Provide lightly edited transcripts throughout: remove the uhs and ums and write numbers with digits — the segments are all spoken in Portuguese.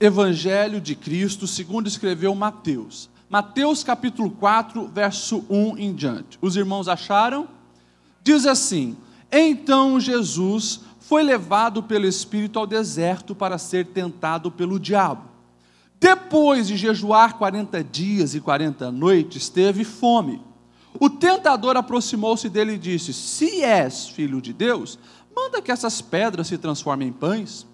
Evangelho de Cristo segundo escreveu Mateus. Mateus capítulo 4, verso 1 em diante. Os irmãos acharam? Diz assim: então Jesus foi levado pelo Espírito ao deserto para ser tentado pelo diabo. Depois de jejuar 40 dias e 40 noites, teve fome. O tentador aproximou-se dele e disse: se és filho de Deus, manda que essas pedras se transformem em pães.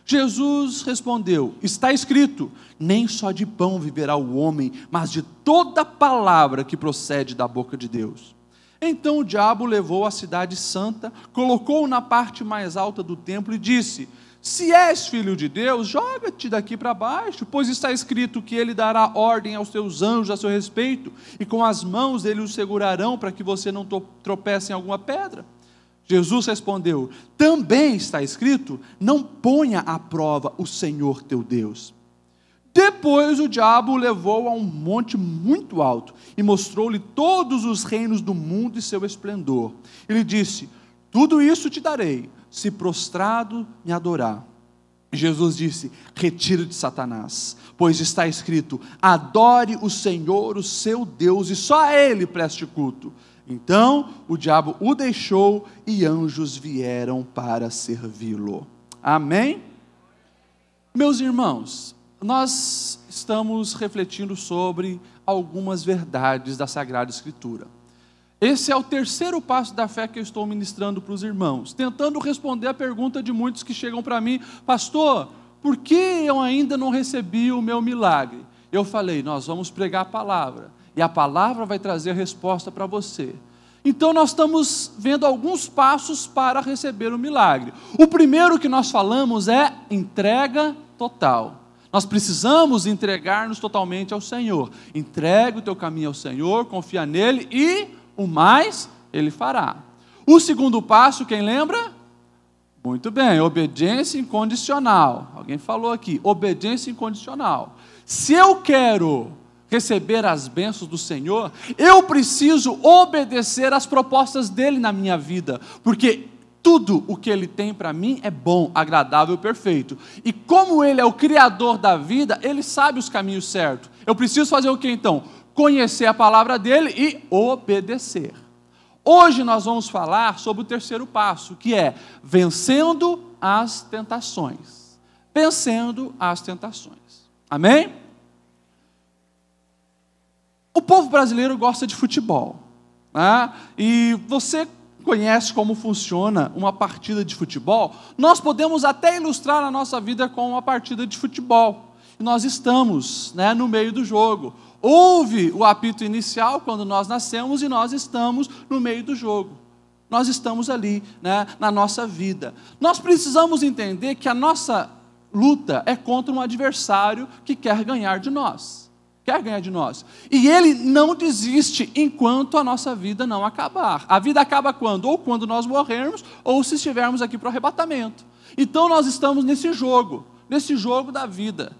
Jesus respondeu: está escrito, nem só de pão viverá o homem, mas de toda palavra que procede da boca de Deus. Então o diabo levou a cidade santa, colocou-o na parte mais alta do templo e disse: se és filho de Deus, joga-te daqui para baixo, pois está escrito que ele dará ordem aos seus anjos a seu respeito, e com as mãos eles o segurarão para que você não tropece em alguma pedra. Jesus respondeu: também está escrito, não ponha à prova o Senhor teu Deus. Depois o diabo o levou a um monte muito alto, e mostrou-lhe todos os reinos do mundo e seu esplendor. Ele disse: tudo isso te darei, se prostrado me adorar. Jesus disse: retira-te, Satanás, pois está escrito, adore o Senhor, o seu Deus, e só a Ele preste culto. Então o diabo o deixou e anjos vieram para servi-lo. Amém? Meus irmãos, nós estamos refletindo sobre algumas verdades da Sagrada Escritura. Esse é o terceiro passo da fé que eu estou ministrando para os irmãos, tentando responder a pergunta de muitos que chegam para mim: pastor, por que eu ainda não recebi o meu milagre? Eu falei: nós vamos pregar a palavra, e a palavra vai trazer a resposta para você. Então nós estamos vendo alguns passos para receber o milagre. O primeiro que nós falamos é entrega total. Nós precisamos entregar-nos totalmente ao Senhor. Entrega o teu caminho ao Senhor, confia nele e o mais Ele fará. O segundo passo, quem lembra? Muito bem, obediência incondicional. Alguém falou aqui, obediência incondicional. Se eu quero receber as bênçãos do Senhor, eu preciso obedecer às propostas dEle na minha vida, porque tudo o que Ele tem para mim é bom, agradável e perfeito. E como Ele é o Criador da vida, Ele sabe os caminhos certos. Eu preciso fazer o que então? Conhecer a palavra dEle e obedecer. Hoje nós vamos falar sobre o terceiro passo, que é vencendo as tentações. Vencendo as tentações. Amém? O povo brasileiro gosta de futebol, né? E você conhece como funciona uma partida de futebol? Nós podemos até ilustrar a nossa vida com uma partida de futebol. Nós estamos, né, no meio do jogo. Houve o apito inicial quando nós nascemos e nós estamos no meio do jogo. Nós estamos ali, né, na nossa vida. Nós precisamos entender que a nossa luta é contra um adversário que quer ganhar de nós. Quer ganhar de nós. E ele não desiste enquanto a nossa vida não acabar. A vida acaba quando? Ou quando nós morrermos, ou se estivermos aqui para o arrebatamento. Então nós estamos nesse jogo da vida.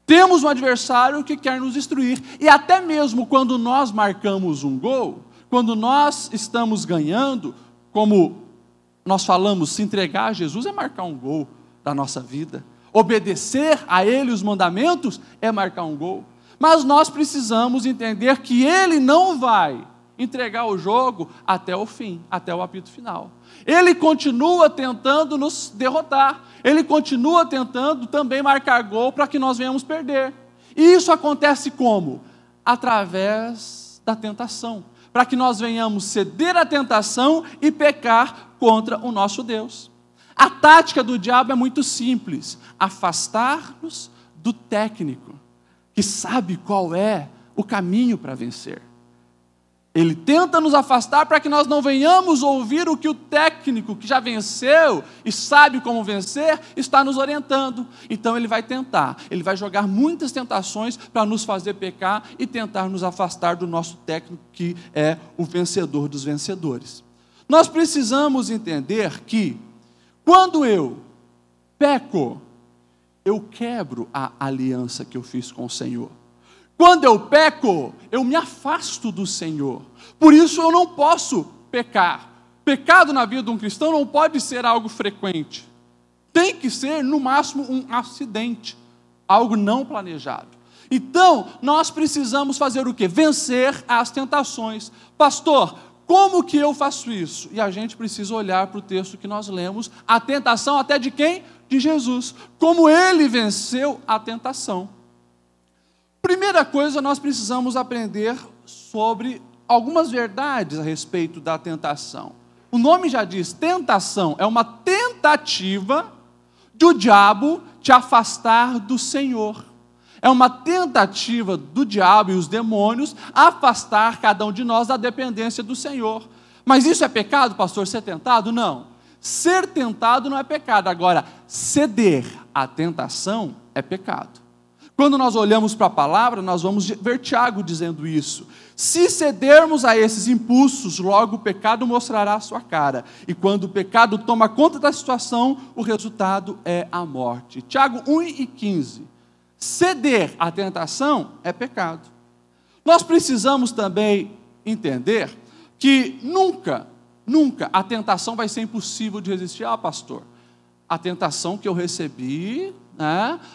Temos um adversário que quer nos destruir. E até mesmo quando nós marcamos um gol, quando nós estamos ganhando, como nós falamos, se entregar a Jesus é marcar um gol da nossa vida. Obedecer a Ele os mandamentos é marcar um gol. Mas nós precisamos entender que Ele não vai entregar o jogo até o fim, até o apito final. Ele continua tentando nos derrotar. Ele continua tentando também marcar gol para que nós venhamos perder. E isso acontece como? Através da tentação. Para que nós venhamos ceder à tentação e pecar contra o nosso Deus. A tática do diabo é muito simples: afastar-nos do técnico, que sabe qual é o caminho para vencer. Ele tenta nos afastar para que nós não venhamos ouvir o que o técnico, que já venceu e sabe como vencer, está nos orientando. Então ele vai tentar, ele vai jogar muitas tentações para nos fazer pecar e tentar nos afastar do nosso técnico, que é o vencedor dos vencedores. Nós precisamos entender que, quando eu peco, eu quebro a aliança que eu fiz com o Senhor. Quando eu peco, eu me afasto do Senhor. Por isso eu não posso pecar. Pecado na vida de um cristão não pode ser algo frequente. Tem que ser, no máximo, um acidente. algo não planejado. Então, nós precisamos fazer o quê? Vencer as tentações. Pastor, como que eu faço isso? E a gente precisa olhar para o texto que nós lemos, a tentação até de quem? De Jesus. Como ele venceu a tentação. Primeira coisa, nós precisamos aprender sobre algumas verdades a respeito da tentação. O nome já diz, tentação é uma tentativa do diabo te afastar do Senhor. É uma tentativa do diabo e os demônios afastar cada um de nós da dependência do Senhor. Mas isso é pecado, pastor, ser tentado? Não. Ser tentado não é pecado. Agora, ceder à tentação é pecado. Quando nós olhamos para a palavra, nós vamos ver Tiago dizendo isso. Se cedermos a esses impulsos, logo o pecado mostrará a sua cara. E quando o pecado toma conta da situação, o resultado é a morte. Tiago 1:15. Ceder à tentação é pecado. Nós precisamos também entender que nunca a tentação vai ser impossível de resistir. Ah, pastor, a tentação que eu recebi,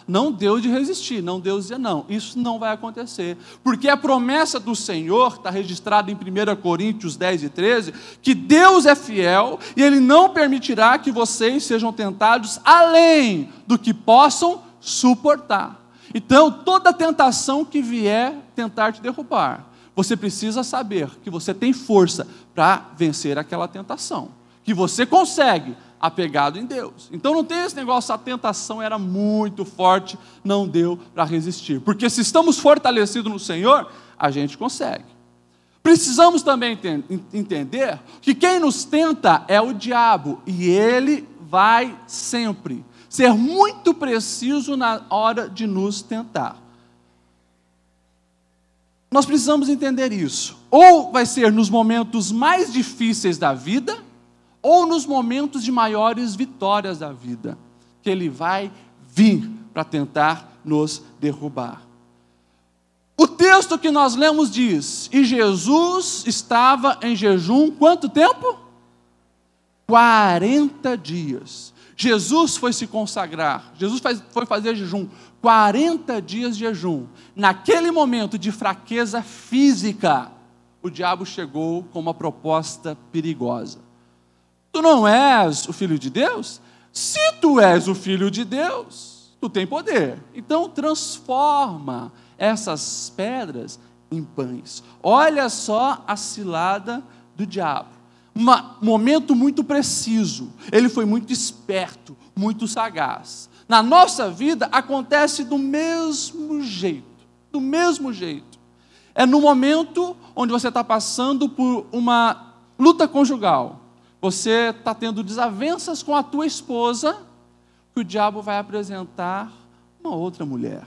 não deu de resistir, não deu de dizer não. Isso não vai acontecer, porque a promessa do Senhor está registrada em 1 Coríntios 10:13, que Deus é fiel e Ele não permitirá que vocês sejam tentados além do que possam suportar. Então, toda tentação que vier tentar te derrubar, você precisa saber que você tem força para vencer aquela tentação, que você consegue, apegado em Deus. Então não tem esse negócio, a tentação era muito forte, não deu para resistir. Porque se estamos fortalecidos no Senhor, a gente consegue. Precisamos também entender que quem nos tenta é o diabo, e ele vai sempre ser muito preciso na hora de nos tentar. Nós precisamos entender isso. Ou vai ser nos momentos mais difíceis da vida, ou nos momentos de maiores vitórias da vida, que ele vai vir para tentar nos derrubar. O texto que nós lemos diz, e Jesus estava em jejum, quanto tempo? 40 dias. Jesus foi se consagrar, Jesus foi fazer jejum, 40 dias de jejum. Naquele momento de fraqueza física, o diabo chegou com uma proposta perigosa. Tu não és o Filho de Deus? Se tu és o Filho de Deus, tu tem poder. Então transforma essas pedras em pães. Olha só a cilada do diabo. Um momento muito preciso. Ele foi muito esperto, muito sagaz. Na nossa vida acontece do mesmo jeito. Do mesmo jeito. É no momento onde você está passando por uma luta conjugal. Você está tendo desavenças com a tua esposa, que o diabo vai apresentar uma outra mulher,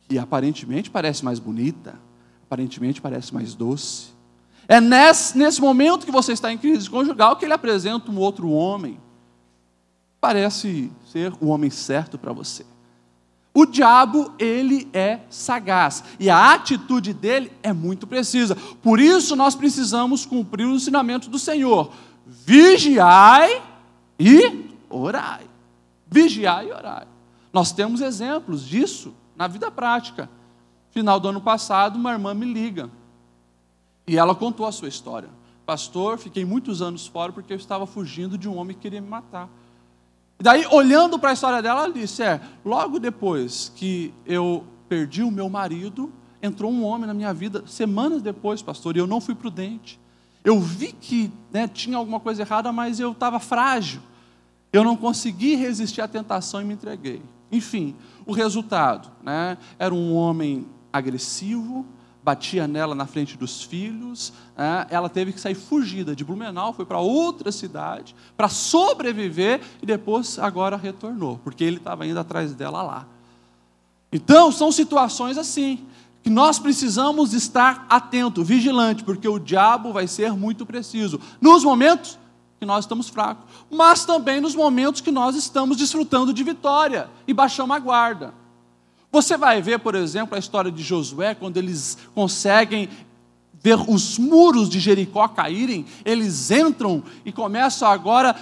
que aparentemente parece mais bonita, aparentemente parece mais doce. É nesse momento que você está em crise conjugal que ele apresenta um outro homem. Parece ser o homem certo para você. O diabo, ele é sagaz. E a atitude dele é muito precisa. Por isso nós precisamos cumprir o ensinamento do Senhor. Vigiai e orai. Vigiai e orai. Nós temos exemplos disso na vida prática. Final do ano passado, uma irmã me liga. E ela contou a sua história. Pastor, fiquei muitos anos fora porque eu estava fugindo de um homem que queria me matar. E daí, olhando para a história dela, ela disse, logo depois que eu perdi o meu marido, entrou um homem na minha vida, semanas depois, pastor, e eu não fui prudente. Eu vi que tinha alguma coisa errada, mas eu estava frágil. Eu não consegui resistir à tentação e me entreguei. Enfim, o resultado, era um homem agressivo, batia nela na frente dos filhos, ela teve que sair fugida de Blumenau, foi para outra cidade, para sobreviver, e depois agora retornou, porque ele estava indo atrás dela lá. Então, são situações assim, que nós precisamos estar atento, vigilante, porque o diabo vai ser muito preciso, nos momentos que nós estamos fracos, mas também nos momentos que nós estamos desfrutando de vitória, e baixamos a guarda. Você vai ver, por exemplo, a história de Josué, quando eles conseguem ver os muros de Jericó caírem, eles entram e começam agora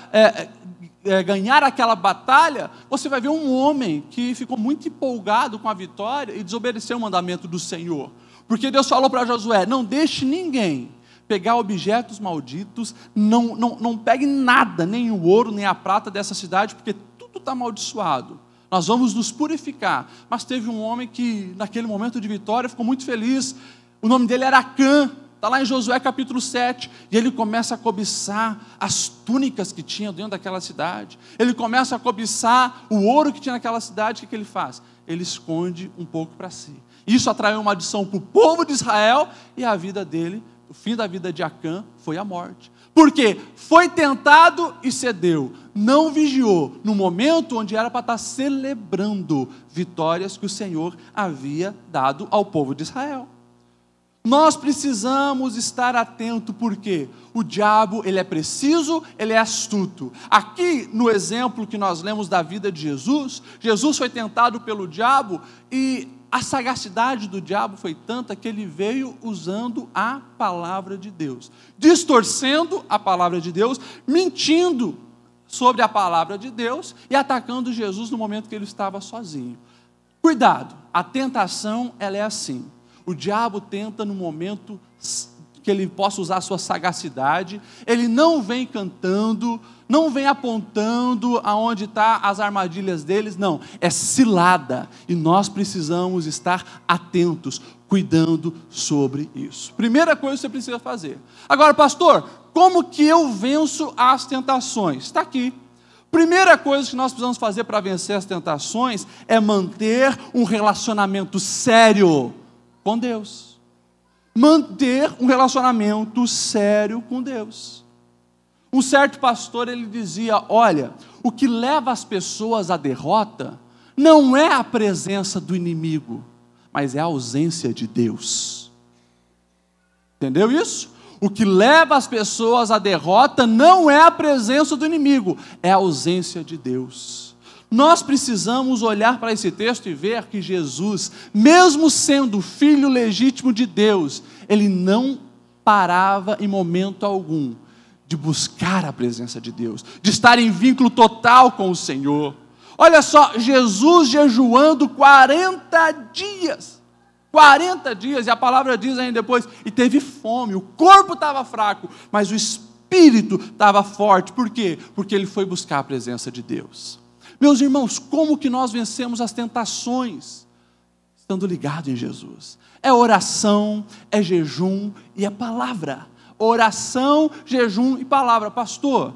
ganhar aquela batalha, você vai ver um homem que ficou muito empolgado com a vitória e desobedeceu o mandamento do Senhor. Porque Deus falou para Josué: não deixe ninguém pegar objetos malditos, não pegue nada, nem o ouro, nem a prata dessa cidade, porque tudo está amaldiçoado. Nós vamos nos purificar. Mas teve um homem que, naquele momento de vitória, ficou muito feliz. O nome dele era Acã. Está lá em Josué capítulo 7, e ele começa a cobiçar as túnicas que tinha dentro daquela cidade, ele começa a cobiçar o ouro que tinha naquela cidade. O que ele faz? Ele esconde um pouco para si. Isso atraiu uma maldição para o povo de Israel, e a vida dele, o fim da vida de Acã, foi a morte. Por quê? Foi tentado e cedeu, não vigiou, no momento onde era para estar celebrando vitórias que o Senhor havia dado ao povo de Israel. Nós precisamos estar atentos, porque o diabo, ele é preciso, ele é astuto. Aqui no exemplo que nós lemos da vida de Jesus, Jesus foi tentado pelo diabo, e a sagacidade do diabo foi tanta que ele veio usando a palavra de Deus, distorcendo a palavra de Deus, mentindo sobre a palavra de Deus e atacando Jesus no momento que ele estava sozinho. Cuidado, a tentação, ela é assim. O diabo tenta no momento que ele possa usar a sua sagacidade. Ele não vem cantando, não vem apontando aonde estão as armadilhas deles, não, é cilada, e nós precisamos estar atentos, cuidando sobre isso. Primeira coisa que você precisa fazer. Agora, pastor, como que eu venço as tentações? Está aqui. Primeira coisa que nós precisamos fazer para vencer as tentações é manter um relacionamento sério com Deus. Manter um relacionamento sério com Deus. Um certo pastor, ele dizia: olha, o que leva as pessoas à derrota não é a presença do inimigo, mas é a ausência de Deus. Entendeu isso? O que leva as pessoas à derrota não é a presença do inimigo, é a ausência de Deus. Nós precisamos olhar para esse texto e ver que Jesus, mesmo sendo filho legítimo de Deus, ele não parava em momento algum de buscar a presença de Deus, de estar em vínculo total com o Senhor. Olha só, Jesus jejuando 40 dias, e a palavra diz ainda depois, e teve fome, o corpo estava fraco, mas o espírito estava forte. Por quê? Porque ele foi buscar a presença de Deus. Meus irmãos, como que nós vencemos as tentações? Estando ligado em Jesus. É oração, é jejum e é palavra. Oração, jejum e palavra. Pastor,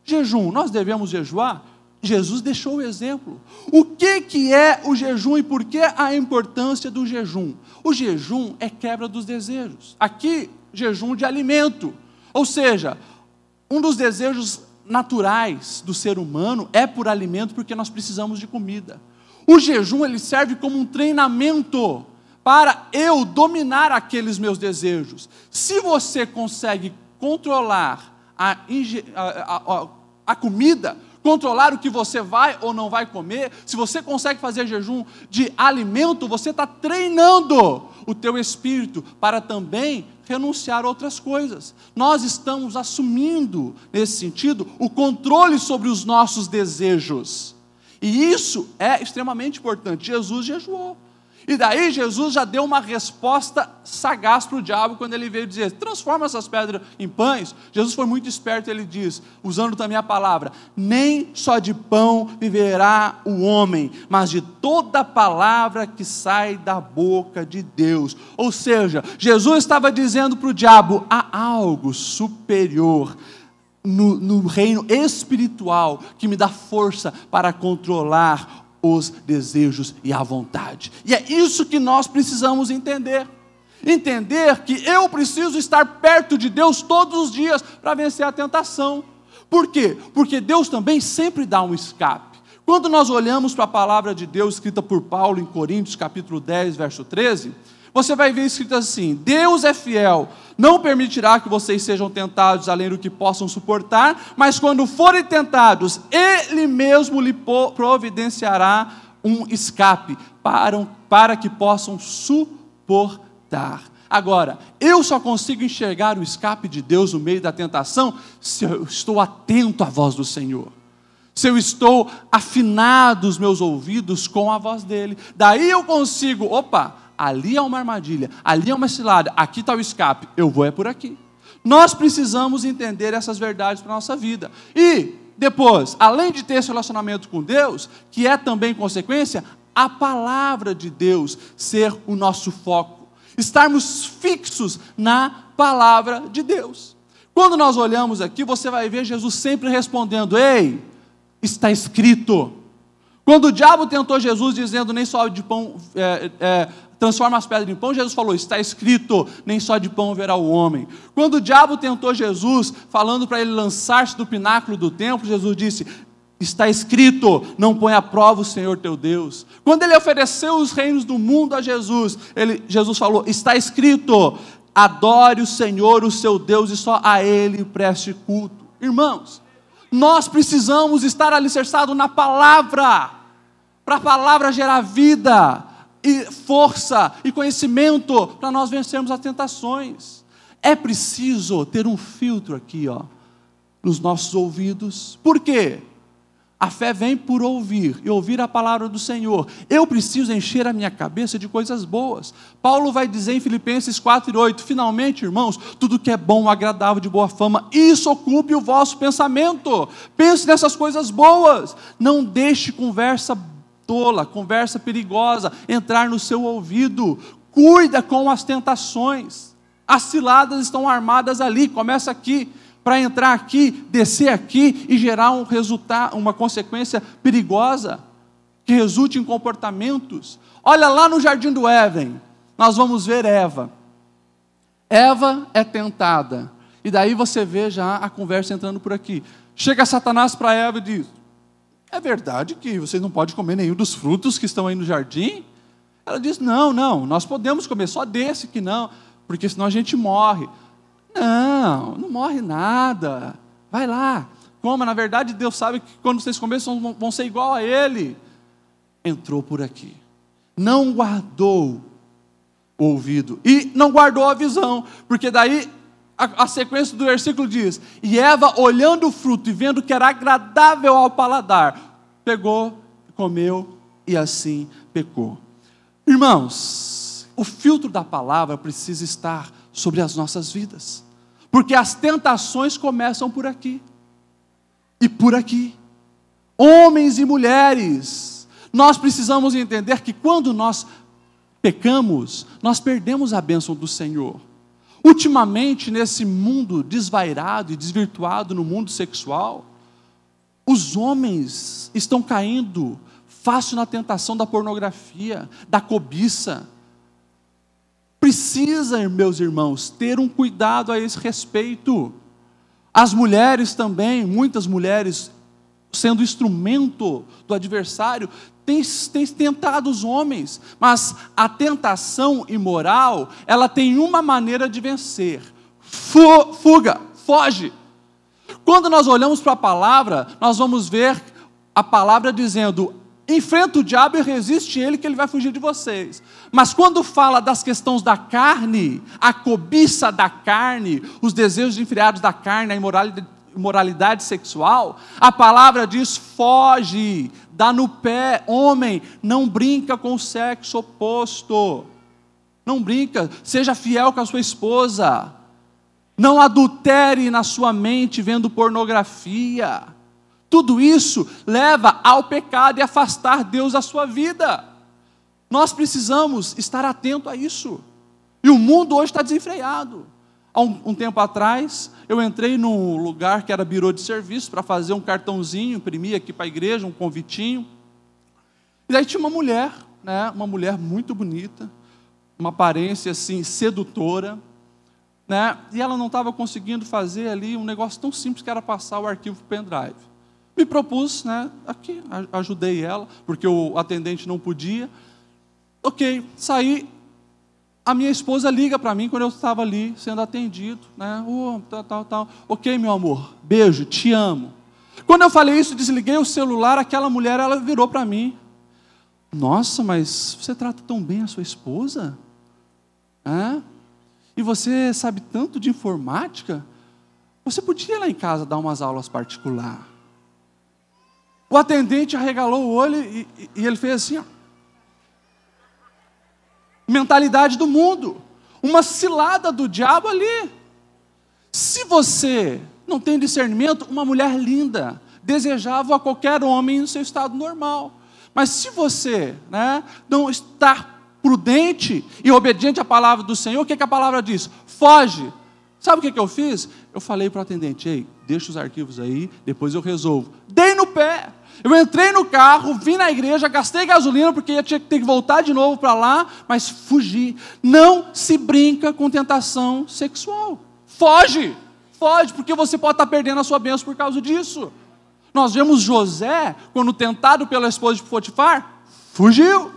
jejum, nós devemos jejuar? Jesus deixou o exemplo. O que é o jejum e por que a importância do jejum? O jejum é quebra dos desejos. Aqui, jejum de alimento. Ou seja, um dos desejos naturais do ser humano é por alimento, porque nós precisamos de comida. O jejum, ele serve como um treinamento para eu dominar aqueles meus desejos. Se você consegue controlar a comida, controlar o que você vai ou não vai comer, se você consegue fazer jejum de alimento, você está treinando o teu espírito para também renunciar a outras coisas. Nós estamos assumindo, nesse sentido, o controle sobre os nossos desejos. E isso é extremamente importante. Jesus jejuou. E daí Jesus já deu uma resposta sagaz para o diabo quando ele veio dizer: transforma essas pedras em pães. Jesus foi muito esperto, ele diz, usando também a palavra: nem só de pão viverá o homem, mas de toda palavra que sai da boca de Deus. Ou seja, Jesus estava dizendo para o diabo: há algo superior no reino espiritual que me dá força para controlar os desejos e a vontade. E é isso que nós precisamos entender. Entender que eu preciso estar perto de Deus todos os dias para vencer a tentação. Por quê? Porque Deus também sempre dá um escape. Quando nós olhamos para a palavra de Deus escrita por Paulo em Coríntios capítulo 10, verso 13, você vai ver escrito assim: Deus é fiel, não permitirá que vocês sejam tentados além do que possam suportar, mas quando forem tentados, Ele mesmo lhe providenciará um escape para que possam suportar. Agora, eu só consigo enxergar o escape de Deus no meio da tentação se eu estou atento à voz do Senhor. se eu estou afinado os meus ouvidos com a voz dele. Daí eu consigo, opa, ali é uma armadilha, ali é uma cilada, aqui está o escape, eu vou por aqui. Nós precisamos entender essas verdades para a nossa vida. E depois, além de ter esse relacionamento com Deus, que é também consequência, a palavra de Deus ser o nosso foco. Estarmos fixos na palavra de Deus. Quando nós olhamos aqui, você vai ver Jesus sempre respondendo: ei, está escrito. Quando o diabo tentou Jesus dizendo: nem só de pão, transforma as pedras em pão, Jesus falou: está escrito, nem só de pão verá o homem. Quando o diabo tentou Jesus, falando para ele lançar-se do pináculo do templo, Jesus disse: está escrito, não põe à prova o Senhor teu Deus. Quando ele ofereceu os reinos do mundo a Jesus, Jesus falou: está escrito, adore o Senhor, o seu Deus, e só a Ele preste culto. Irmãos, nós precisamos estar alicerçados na palavra, para a palavra gerar vida, e força, e conhecimento, para nós vencermos as tentações. É preciso ter um filtro aqui, nos nossos ouvidos. Por quê? A fé vem por ouvir, e ouvir a palavra do Senhor. Eu preciso encher a minha cabeça de coisas boas. Paulo vai dizer em Filipenses 4:8, finalmente, irmãos, tudo que é bom, agradável, de boa fama, isso ocupe o vosso pensamento. Pense nessas coisas boas. Não deixe conversa tola, conversa perigosa entrar no seu ouvido. Cuida com as tentações. As ciladas estão armadas ali, começa aqui, para entrar aqui, descer aqui e gerar um resultado, uma consequência perigosa, que resulte em comportamentos. Olha lá no jardim do Éden, nós vamos ver Eva. Eva é tentada, e daí você vê já a conversa entrando por aqui. Chega Satanás para Eva e diz: é verdade que vocês não podem comer nenhum dos frutos que estão aí no jardim? Ela diz: não, nós podemos comer, só desse que não, porque senão a gente morre. Não morre nada, vai lá, coma. Na verdade, Deus sabe que quando vocês comerem, vão ser igual a Ele. Entrou por aqui, não guardou o ouvido, e não guardou a visão, porque daí, a sequência do versículo diz: e Eva, olhando o fruto e vendo que era agradável ao paladar, pegou, comeu, e assim pecou. Irmãos, o filtro da palavra precisa estar sobre as nossas vidas, porque as tentações começam por aqui, e por aqui. Homens e mulheres, nós precisamos entender que quando nós pecamos, nós perdemos a bênção do Senhor. Ultimamente, nesse mundo desvairado e desvirtuado no mundo sexual, os homens estão caindo fácil na tentação da pornografia, da cobiça. Precisa, meus irmãos, ter um cuidado a esse respeito. As mulheres também, muitas mulheres, sendo instrumento do adversário, têm tentado os homens, mas a tentação imoral, ela tem uma maneira de vencer: fuga, foge. Quando nós olhamos para a palavra, nós vamos ver a palavra dizendo: enfrenta o diabo e resiste ele, que ele vai fugir de vocês. Mas quando fala das questões da carne, a cobiça da carne, os desejos enfriados da carne, a imoralidade sexual, a palavra diz: foge, dá no pé. Homem, não brinca com o sexo oposto, não brinca, seja fiel com a sua esposa, não adultere na sua mente vendo pornografia. Tudo isso leva ao pecado e afastar Deus da sua vida. Nós precisamos estar atentos a isso. E o mundo hoje está desenfreado. Há um tempo atrás, eu entrei num lugar que era birô de serviço para fazer um cartãozinho, imprimir aqui para a igreja, um convitinho. E daí tinha uma mulher, uma mulher muito bonita, uma aparência assim sedutora, e ela não estava conseguindo fazer ali um negócio tão simples que era passar o arquivo para o pendrive. Me propus, aqui, ajudei ela, porque o atendente não podia. Ok, saí, a minha esposa liga para mim quando eu estava ali sendo atendido, tal. Ok, meu amor, beijo, te amo. Quando eu falei isso, desliguei o celular, aquela mulher, ela virou para mim: nossa, mas você trata tão bem a sua esposa? E você sabe tanto de informática? Você podia ir lá em casa dar umas aulas particulares. O atendente arregalou o olho e ele fez assim, ó. Mentalidade do mundo, uma cilada do diabo ali. Se você não tem discernimento, uma mulher linda, desejável a qualquer homem no seu estado normal. Mas se você, não está prudente e obediente à palavra do Senhor, o que a palavra diz? Foge. Sabe o que eu fiz? Eu falei para o atendente, ei, deixa os arquivos aí, depois eu resolvo. Dei no pé. Eu entrei no carro, vim na igreja, gastei gasolina, porque eu tinha que ter que voltar de novo para lá, mas fugi. Não se brinca com tentação sexual. Foge, porque você pode estar perdendo a sua bênção por causa disso. Nós vemos José, quando tentado pela esposa de Potifar, fugiu.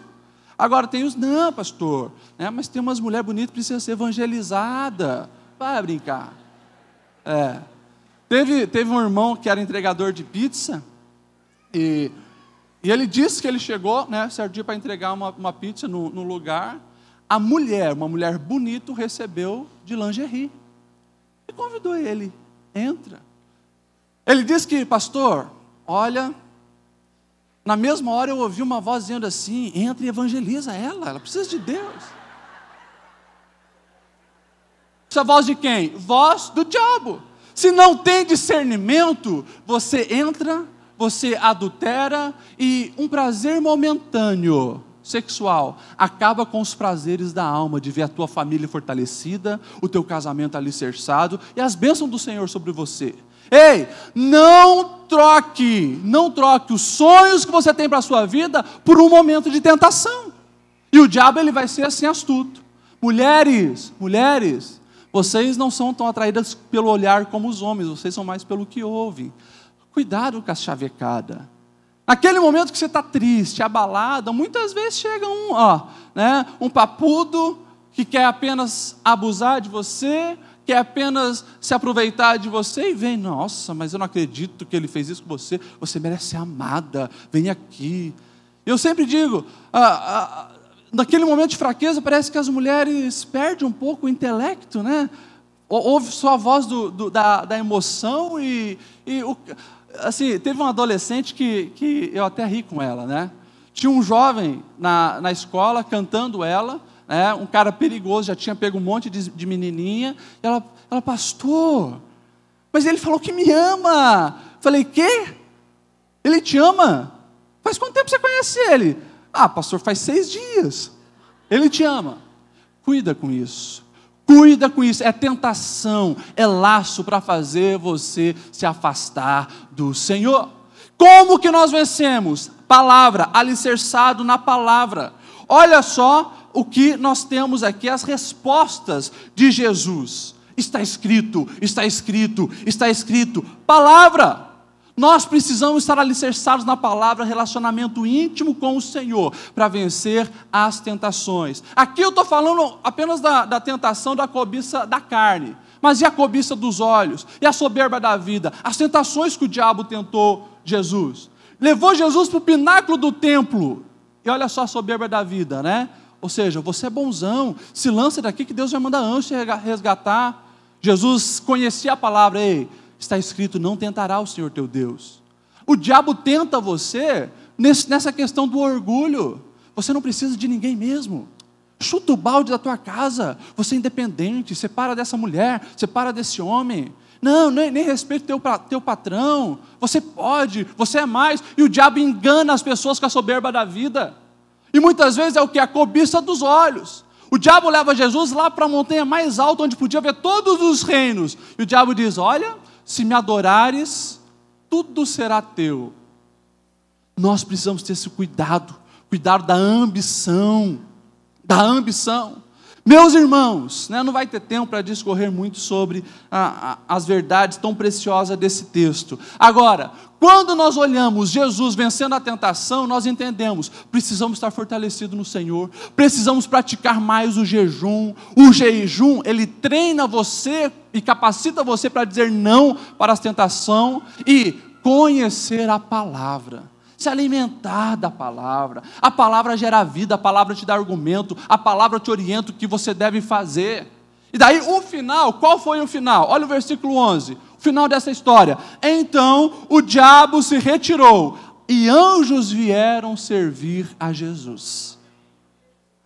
Agora tem os, não pastor, mas tem umas mulheres bonitas que precisam ser evangelizadas. Vai brincar. Teve um irmão que era entregador de pizza, e ele disse que ele chegou, certo dia para entregar uma pizza no lugar. A mulher, uma mulher bonita, recebeu de lingerie. E convidou ele, entra. Ele disse que, pastor, olha, na mesma hora eu ouvi uma voz dizendo assim, entra e evangeliza ela precisa de Deus. Essa voz de quem? Voz do diabo. Se não tem discernimento, você entra, você adultera, e um prazer momentâneo sexual acaba com os prazeres da alma, de ver a tua família fortalecida, o teu casamento alicerçado, e as bênçãos do Senhor sobre você. Ei, não troque os sonhos que você tem para a sua vida por um momento de tentação. E o diabo, ele vai ser assim astuto. Mulheres, vocês não são tão atraídas pelo olhar como os homens, vocês são mais pelo que ouvem. Cuidado com a chavecadas. Naquele momento que você está triste, abalado, muitas vezes chega um papudo que quer apenas abusar de você, quer apenas se aproveitar de você, e vem, nossa, mas eu não acredito que ele fez isso com você, você merece ser amada, vem aqui. Eu sempre digo, naquele momento de fraqueza, parece que as mulheres perdem um pouco o intelecto, ouve só a voz da emoção, assim, teve uma adolescente que eu até ri com ela, tinha um jovem na escola cantando ela, um cara perigoso, já tinha pego um monte de menininha, e ela, pastor, mas ele falou que me ama. Falei, quê? Ele te ama? Faz quanto tempo você conhece ele? Pastor, faz 6 dias. Ele te ama. Cuida com isso, é tentação, é laço para fazer você se afastar do Senhor. Como que nós vencemos? Palavra, alicerçado na palavra. Olha só o que nós temos aqui, as respostas de Jesus. Está escrito, palavra. Nós precisamos estar alicerçados na palavra, relacionamento íntimo com o Senhor, para vencer as tentações. Aqui eu estou falando apenas da tentação da cobiça da carne, mas e a cobiça dos olhos, e a soberba da vida, as tentações que o diabo tentou Jesus. Levou Jesus para o pináculo do templo, e olha só a soberba da vida, Ou seja, você é bonzão, se lança daqui que Deus vai mandar anjo resgatar. Jesus conhecia a palavra, está escrito, não tentará o Senhor teu Deus. O diabo tenta você nessa questão do orgulho. Você não precisa de ninguém mesmo. Chuta o balde da tua casa, você é independente, separa dessa mulher, separa desse homem. Não, nem respeita teu patrão, você pode, você é mais. E o diabo engana as pessoas com a soberba da vida. E muitas vezes é o que? A cobiça dos olhos. O diabo leva Jesus lá para a montanha mais alta, onde podia ver todos os reinos. E o diabo diz, olha, se me adorares, tudo será teu. Nós precisamos ter esse cuidado da ambição. Meus irmãos, não vai ter tempo para discorrer muito sobre as verdades tão preciosas desse texto. Agora, quando nós olhamos Jesus vencendo a tentação, nós entendemos, precisamos estar fortalecidos no Senhor, precisamos praticar mais o jejum. O jejum, ele treina você e capacita você para dizer não para a tentação e conhecer a palavra. Se alimentar da palavra. A palavra gera vida, a palavra te dá argumento, a palavra te orienta o que você deve fazer. E daí o final, qual foi o final? Olha o versículo 11, o final dessa história. Então o diabo se retirou, e anjos vieram servir a Jesus.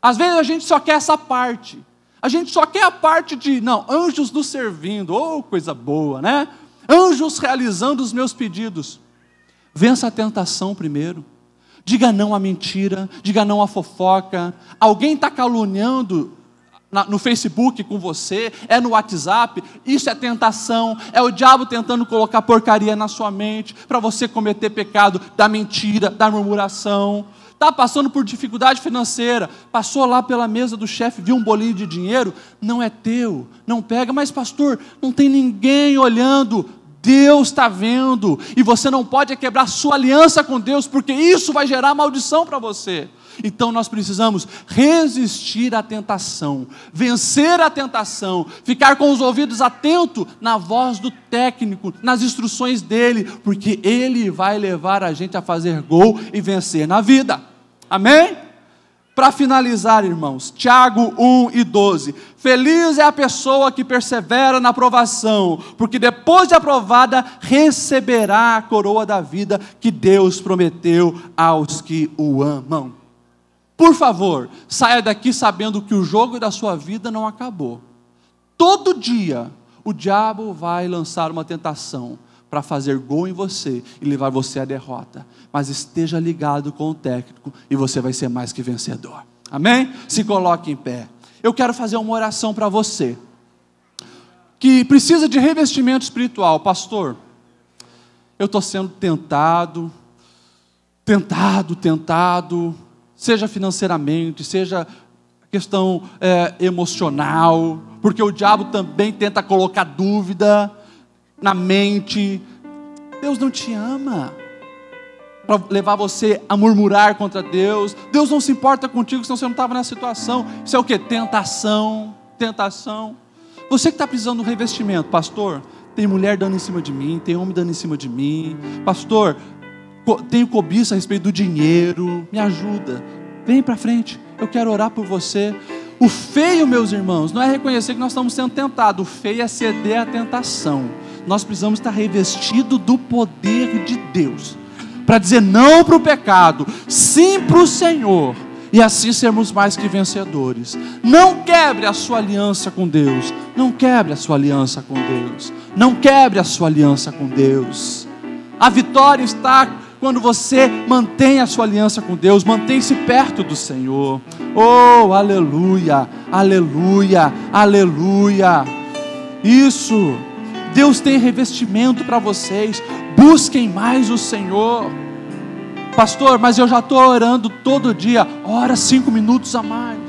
Às vezes a gente só quer essa parte. A gente só quer a parte de, não, anjos nos servindo, oh, coisa boa, né? Anjos realizando os meus pedidos. Vença a tentação primeiro. Diga não à mentira, diga não à fofoca. Alguém está caluniando no Facebook com você, é no WhatsApp, isso é tentação, é o diabo tentando colocar porcaria na sua mente, para você cometer pecado da mentira, da murmuração. Está passando por dificuldade financeira, passou lá pela mesa do chefe, viu um bolinho de dinheiro, não é teu, não pega, mas pastor, não tem ninguém olhando, Deus está vendo, e você não pode quebrar sua aliança com Deus, porque isso vai gerar maldição para você. Então nós precisamos resistir à tentação, vencer a tentação, ficar com os ouvidos atentos na voz do técnico, nas instruções dele, porque ele vai levar a gente a fazer gol e vencer na vida. Amém? Para finalizar, irmãos, Tiago 1:12. Feliz é a pessoa que persevera na provação, porque depois de aprovada, receberá a coroa da vida que Deus prometeu aos que o amam. Por favor, saia daqui sabendo que o jogo da sua vida não acabou. Todo dia, o diabo vai lançar uma tentação para fazer gol em você e levar você à derrota. Mas esteja ligado com o técnico e você vai ser mais que vencedor. Amém? Se coloque em pé. Eu quero fazer uma oração para você que precisa de revestimento espiritual. Pastor, eu estou sendo tentado, seja financeiramente, seja questão emocional, porque o diabo também tenta colocar dúvida na mente. Deus não te ama para levar você a murmurar contra Deus. Deus não se importa contigo, senão você não estava nessa situação. Isso é o que? Tentação. Você que está precisando de um revestimento, pastor, tem mulher dando em cima de mim, tem homem dando em cima de mim, pastor, tenho cobiça a respeito do dinheiro, me ajuda, vem para frente, eu quero orar por você. O feio, meus irmãos, não é reconhecer que nós estamos sendo tentados, o feio é ceder à tentação. Nós precisamos estar revestidos do poder de Deus, para dizer não para o pecado, sim para o Senhor, e assim sermos mais que vencedores. Não quebre a sua aliança com Deus, não quebre a sua aliança com Deus, não quebre a sua aliança com Deus. A vitória está quando você mantém a sua aliança com Deus, mantém-se perto do Senhor. Oh, aleluia, aleluia, aleluia. Isso, Deus tem revestimento para vocês. Busquem mais o Senhor. Pastor, mas eu já estou orando todo dia. Ora 5 minutos a mais.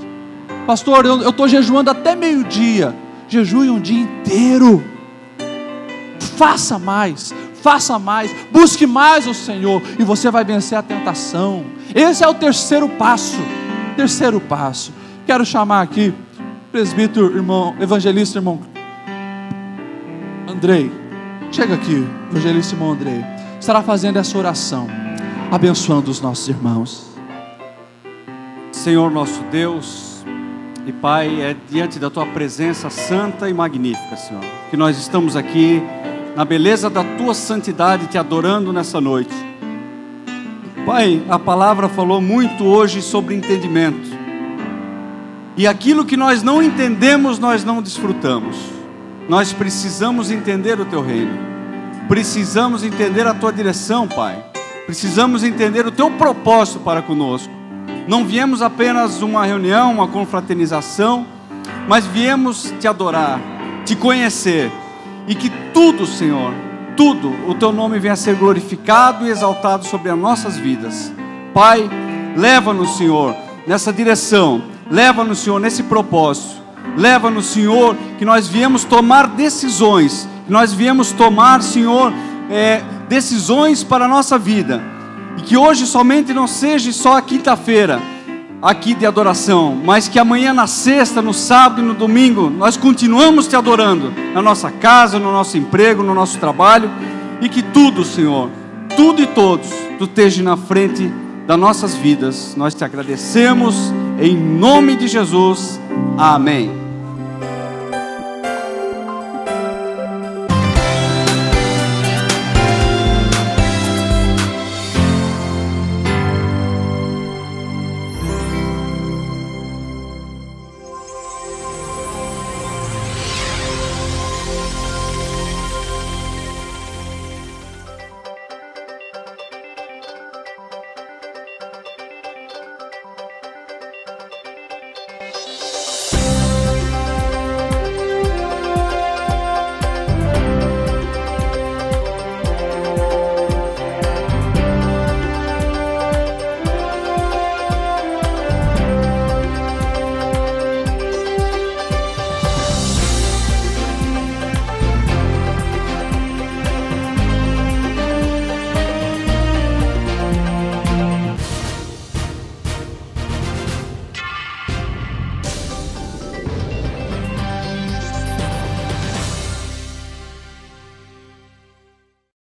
Pastor, eu estou jejuando até meio-dia. Jejue um dia inteiro. Faça mais, busque mais o Senhor, e você vai vencer a tentação. Esse é o terceiro passo. Quero chamar aqui presbítero, irmão, evangelista, irmão Andrei. Chega aqui, evangelista, irmão Andrei. Estará fazendo essa oração, abençoando os nossos irmãos. Senhor nosso Deus e Pai, é diante da Tua presença santa e magnífica, Senhor, que nós estamos aqui na beleza da Tua santidade, te adorando nessa noite. Pai, a palavra falou muito hoje sobre entendimento, e aquilo que nós não entendemos, nós não desfrutamos. Nós precisamos entender o Teu reino, precisamos entender a Tua direção, Pai, precisamos entender o Teu propósito para conosco. Não viemos apenas uma reunião, uma confraternização, mas viemos Te adorar, Te conhecer, e que tudo, Senhor, tudo, o Teu nome venha a ser glorificado e exaltado sobre as nossas vidas. Pai, leva-nos, Senhor, nessa direção, leva-nos, Senhor, nesse propósito, leva-nos, Senhor, que nós viemos tomar decisões, que nós viemos tomar, Senhor, decisões para a nossa vida, e que hoje somente não seja só a quinta-feira aqui de adoração, mas que amanhã na sexta, no sábado e no domingo nós continuamos Te adorando, na nossa casa, no nosso emprego, no nosso trabalho, e que tudo, Senhor, tudo e todos, Tu esteja na frente das nossas vidas. Nós Te agradecemos em nome de Jesus, amém.